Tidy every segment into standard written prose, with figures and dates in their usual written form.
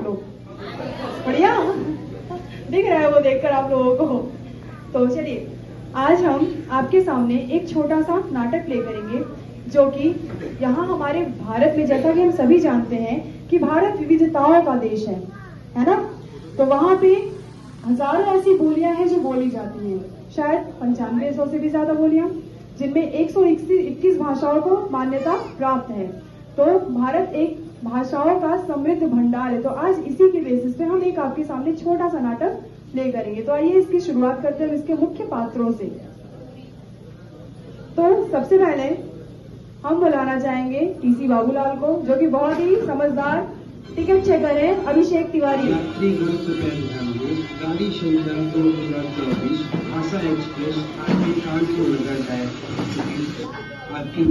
आप लोग? बढ़िया दिख रहा है वो देखकर आप लोगों को। तो चलिए आज हम आपके सामने एक छोटा सा नाटक प्ले करेंगे जो कि यहाँ हमारे भारत में, जैसा कि हम सभी जानते हैं कि भारत विविधताओं का देश है ना? तो वहाँ पे हजारों ऐसी बोलियां हैं जो बोली जाती हैं, शायद 9500 से भी ज्यादा बोलियां, जिनमें 121 भाषाओं को मान्यता प्राप्त है। तो भारत एक भाषाओं का समृद्ध भंडार है। तो आज इसी के बेसिस पे हम एक आपके सामने छोटा सा नाटक प्ले करेंगे। तो आइए इसकी शुरुआत करते हैं इसके मुख्य पात्रों से। तो सबसे पहले हम बुलाना चाहेंगे टीसी बाबूलाल को, जो कि बहुत ही समझदार टिकट चेकर है, अभिषेक तिवारी। गाड़ी संख्या 2024 आशा एक्सप्रेस आपकी कानपुर नगर है। आपकी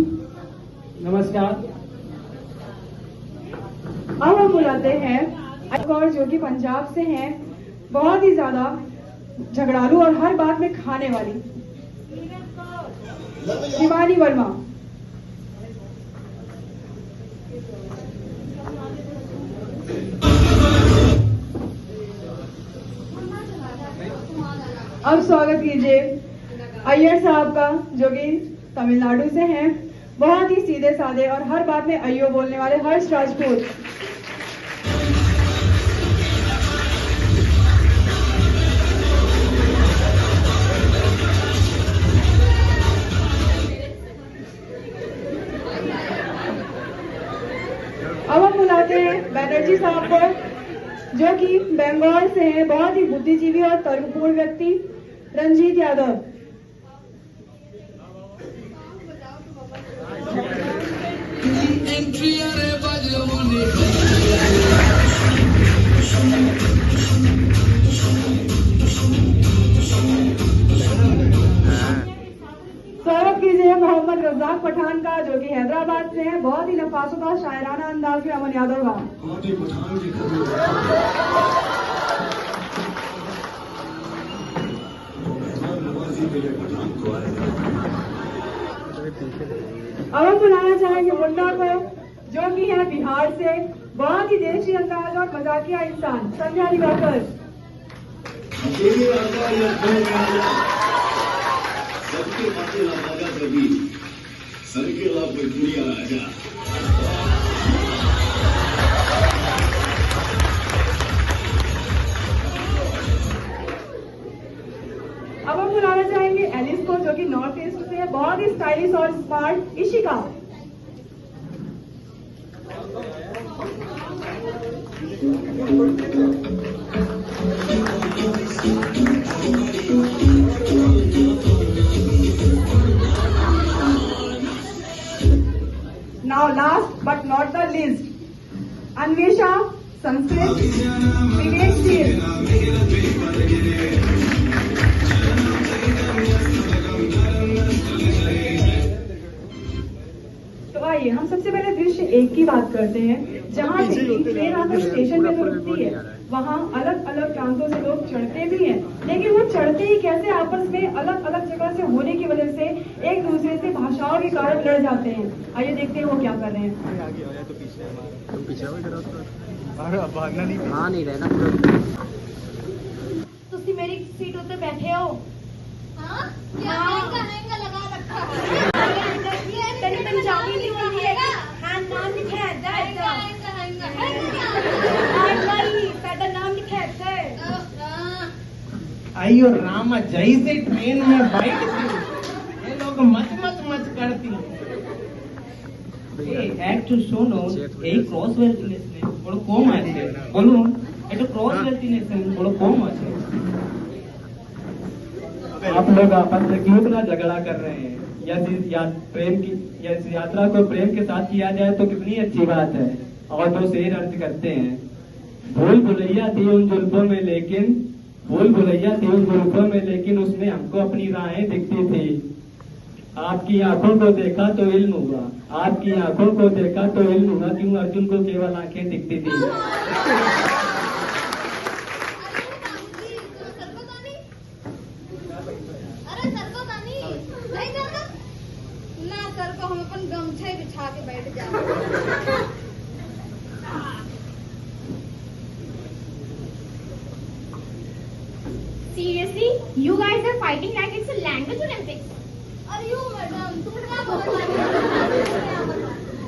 नमस्कार। अब हम बुलाते हैं और जो कि पंजाब से हैं, बहुत ही ज्यादा झगड़ालू और हर बात में खाने वाली शिवानी वर्मा। अब स्वागत कीजिए अय्यर साहब का, जो कि तमिलनाडु से हैं, बहुत ही सीधे साधे और हर बात में अय्यो बोलने वाले हर्ष राजपूत। अब हम बुलाते हैं बैनर्जी साहब को, जो कि बंगाल से हैं, बहुत ही बुद्धिजीवी और तर्कपूर्ण व्यक्ति रंजीत यादव। स्वागत कीजिए मोहम्मद रजाक पठान का, जो कि हैदराबाद से है, बहुत ही नफासुदा शायराना अंदाज में अमन यादव का। अब हम बुलाना चाहेंगे मुन्ना को, जो कि है बिहार से, बहुत ही देशी अंदाज और मजाकिया इंसान संध्या दिवाकर। सबके पाते लागा कभी सरके ला पे दुनिया राजा। अब हम बुलाना चाहेंगे एलिस को, जो कि नॉर्थ ईस्ट से है, बहुत ही स्टाइलिश और smart Ishika. Now last but not the least, Anvesha संस्कृत विवेकशील। तो आइए हम सबसे पहले दृश्य 1 की बात करते हैं, जहाँ से ट्रेन आकर स्टेशन पे तो रुकती है, वहाँ अलग अलग प्रांतों से लोग चढ़ते भी हैं, लेकिन वो चढ़ते ही कैसे आपस में अलग अलग जगह से होने की वजह से एक दूसरे से भाषाओं के कारण लड़ जाते हैं। आइए देखते हैं वो क्या कर रहे हैं। तुसी मेरी सीट उत्ते बैठे हो? हाँ? क्या लहंगा लगा रखा है? तेरी पंजाबी नहीं होती है? हाँ, नाम लिखा है इधर। साडा नाम लिखा है। आइयो रामा, जैसे ट्रेन में बैठ ये लोग मच मच मच करती একটু শোনো, এই ক্রস ভ্যালিনেশন বড় কম আছে, বলুন একটু ক্রস ভ্যালিনেশन বড় কম আছে। आप लोग आपस में क्यों इतना झगड़ा कर रहे हैं? यदि यात्रा को प्रेम के साथ किया जाए तो कितनी अच्छी बात है। और तो शेर अर्थ करते हैं, भूल भुलैया थी उन जुल्फों में लेकिन उसमें हमको अपनी राहें दिखती थी। आपकी आंखों को देखा तो इल्म हुआ, क्यों अर्जुन को केवल आंखें दिखती थी। सर को हम अपन गमछे बिछा के बैठ जाए। You guys are fighting like it's a language Olympics. Are you, madam? तुम क्या बोल रही हो?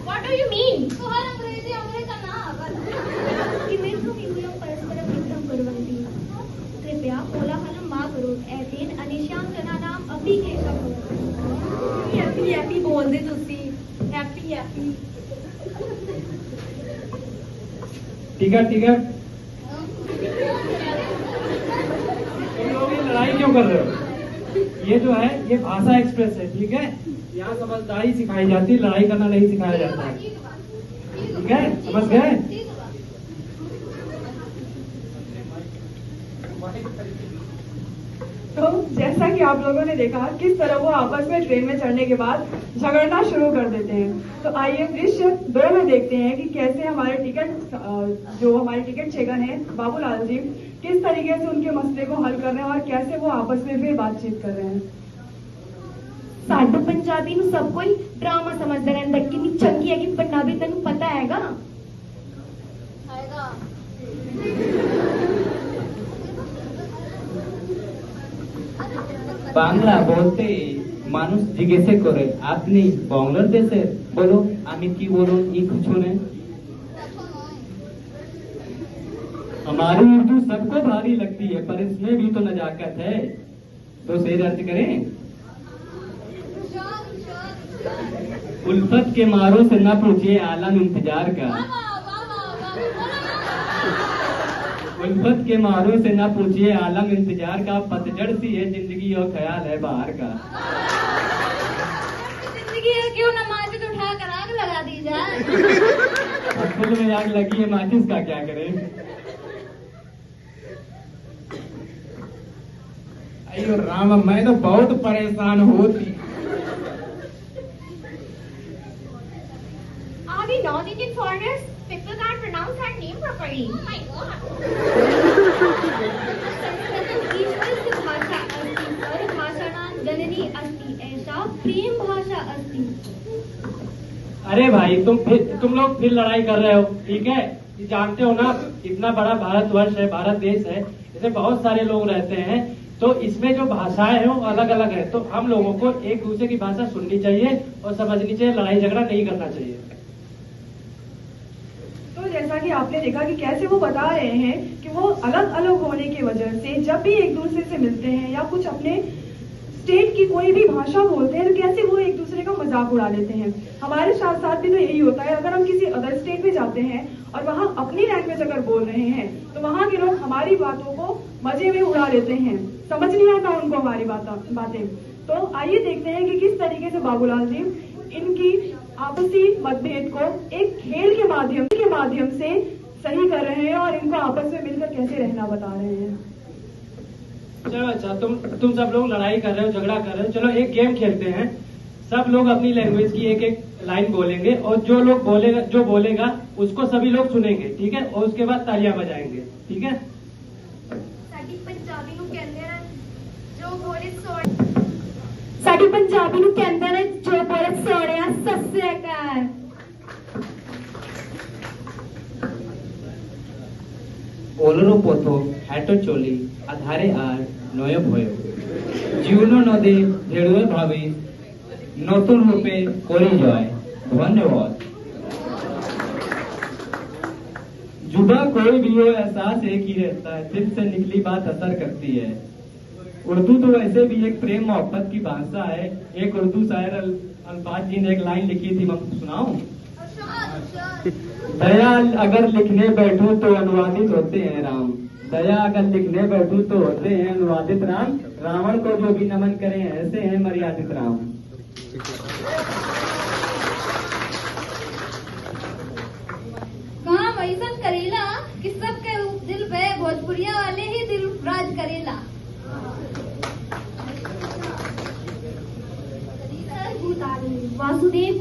What do you mean? तुम्हारा अंग्रेजी अमेरिका ना आगा। किमेंट्रो हिंदुयों परस्परं मित्रं कुर्वन्ति। कृपया कोलाहलं मा करो। एतेन अनिशां जनानाम् अपि क्लेशः भवति। हैप्पी हैप्पी बोल दे तुसी। Happy happy. टिकट टिकट तुम लोग ये लड़ाई क्यों कर रहे हो? ये जो है ये भाषा एक्सप्रेस है, ठीक है? यहाँ समझदारी सिखाई जाती है, लड़ाई करना नहीं सिखाया जाता है, ठीक है? समझ गए? तो जैसा कि आप लोगों ने देखा किस तरह वो आपस में ट्रेन में चढ़ने के बाद झगड़ना शुरू कर देते हैं। तो आइए दृश्य 2 में देखते हैं कि कैसे हमारे टिकट चेकर हैं बाबूलाल जी किस तरीके से उनके मसले को हल कर रहे हैं और कैसे वो आपस में भी बातचीत कर रहे हैं। साडे पंजाबी ਨੂੰ सब कोई ड्रामा समझदा रहंदा कितनी चंगी है कि पंजाबी तैनू पता हैगा বাংলা বলতে মানুষ জিজ্ঞেস করে আপনি বাংলার দেশের, বলো আমি কি বলুন ই कुछ नहीं। हमारी उर्दू सबको भारी लगती है पर इसमें भी तो नजाकत है, तो शेर अर्ज करें। उल्फत के मारों से न पूछिए आलम इंतजार का, उल्फत के मारों से न पूछिए आलम इंतजार का, पतझड़ सी है जिंदगी और ख्याल है बाहर का। जिंदगी है क्यों ना माचिस उठा कर आग लगा दी जाए। खुद में आग लगी है माचिस का क्या करें। अयो राम, मैं तो बहुत परेशान होती। Are we North Indian foreigners? People can't pronounce our name properly. Oh my God. संस्कृतम् ईश्वरस्य भाषा अस्ति, सर्वभाषाणां जननी अस्ति, ऐसा प्रेम भाषा अस्ति। अरे भाई तुम लोग फिर लड़ाई कर रहे हो, ठीक है? ये जानते हो ना इतना बड़ा भारतवर्ष है, भारत देश है, इसमें बहुत सारे लोग रहते हैं, तो इसमें जो भाषाएं हैं वो अलग अलग है। तो हम लोगों को एक दूसरे की भाषा सुननी चाहिए और समझनी चाहिए, लड़ाई झगड़ा नहीं करना चाहिए। तो जैसा कि आपने देखा कि कैसे वो बता रहे हैं कि वो अलग अलग होने की वजह से जब भी एक दूसरे से मिलते हैं या कुछ अपने स्टेट की कोई भी भाषा बोलते हैं तो कैसे वो एक दूसरे का मजाक उड़ा लेते हैं। हमारे साथ साथ भी तो यही होता है, अगर हम किसी अदर स्टेट में जाते हैं और वहाँ अपनी लैंग्वेज अगर बोल रहे हैं तो वहाँ के लोग हमारी बातों को मजे में उड़ा लेते हैं, समझ नहीं आता उनको हमारी बातें। तो आइए देखते हैं कि किस तरीके से बाबूलाल जी इनकी आपसी मतभेद को एक खेल के माध्यम से सही कर रहे हैं और इनको आपस में मिलकर कैसे रहना बता रहे हैं। चलो अच्छा, तुम सब लोग लड़ाई कर रहे हो, झगड़ा कर रहे हो, चलो एक गेम खेलते हैं। सब लोग अपनी लैंग्वेज की एक एक लाइन बोलेंगे और जो बोलेगा उसको सभी लोग सुनेंगे, ठीक है? और उसके बाद तालियां बजाएंगे, ठीक है? साडी पंजाबी ਨੂੰ ਕਹਿੰਦੇ ਨੇ ਜੋ ਬੋਲੇ ਸੋਹਣਿਆ ਸਤਿ ਸ੍ਰੀ ਅਕਾਲ। ওলরো পথো হ্যাটো চলি আধারে আর নয় ভয়, জীবন নদে ঢেড়ুয়ে ভাবি নতুন রূপে করি জয়। धन्यवाद। जुदा कोई भी हो एहसास एक ही रहता है, दिल से निकली बात असर करती है। उर्दू तो वैसे भी एक प्रेम मोहब्बत की भाषा है। एक उर्दू शायर अल्फाज जी ने एक लाइन लिखी थी, मैं सुनाऊं? दया अगर लिखने बैठूं तो अनुवादित होते हैं राम, दया अगर लिखने बैठूं तो होते हैं अनुवादित राम, रावण को जो भी नमन करें ऐसे हैं मर्यादित राम। कहा वैसन करेला कि सबके दिल पे भोजपुरिया वाले ही दिल राज करेला। वासुदेव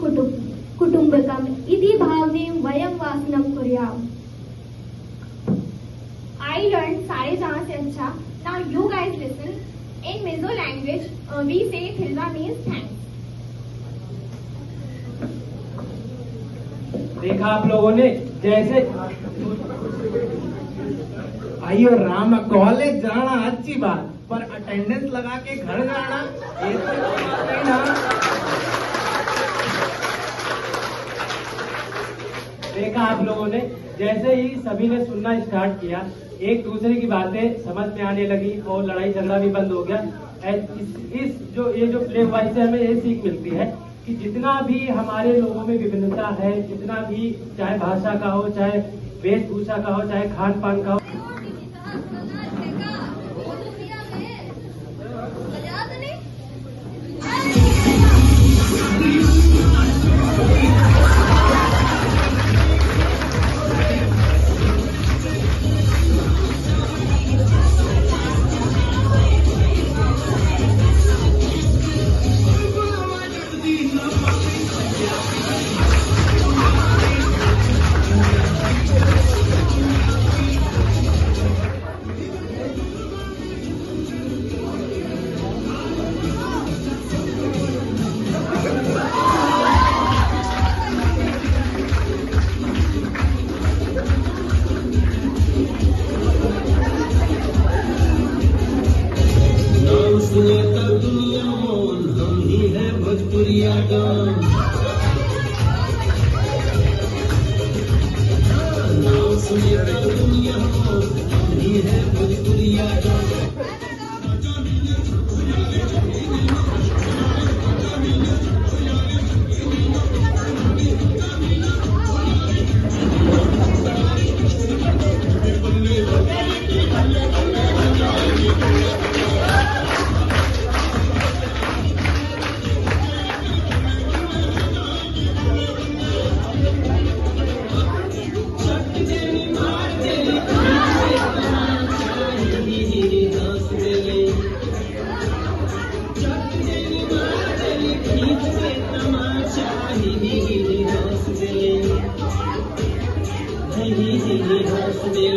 कुटुंबकम इति भावने वयं वासनम कुर्याम। I learned सारे जहां से अच्छा। Now you guys listen. In Mizo language, we say Thilwa means thanks. देखा आप लोगों ने जैसे अयो राम, कॉलेज जाना अच्छी बात पर अटेंडेंस लगा के घर जाना ये तो बात नहीं ना। देखा आप लोगों ने, जैसे ही सभी ने सुनना स्टार्ट किया, एक दूसरे की बातें समझ में आने लगी और लड़ाई झगड़ा भी बंद हो गया। ये जो प्ले वॉइस से हमें ये सीख मिलती है कि जितना भी हमारे लोगों में विभिन्नता है, जितना भी चाहे भाषा का हो, चाहे वेशभूषा का हो, चाहे खान पान का हो, हंस दे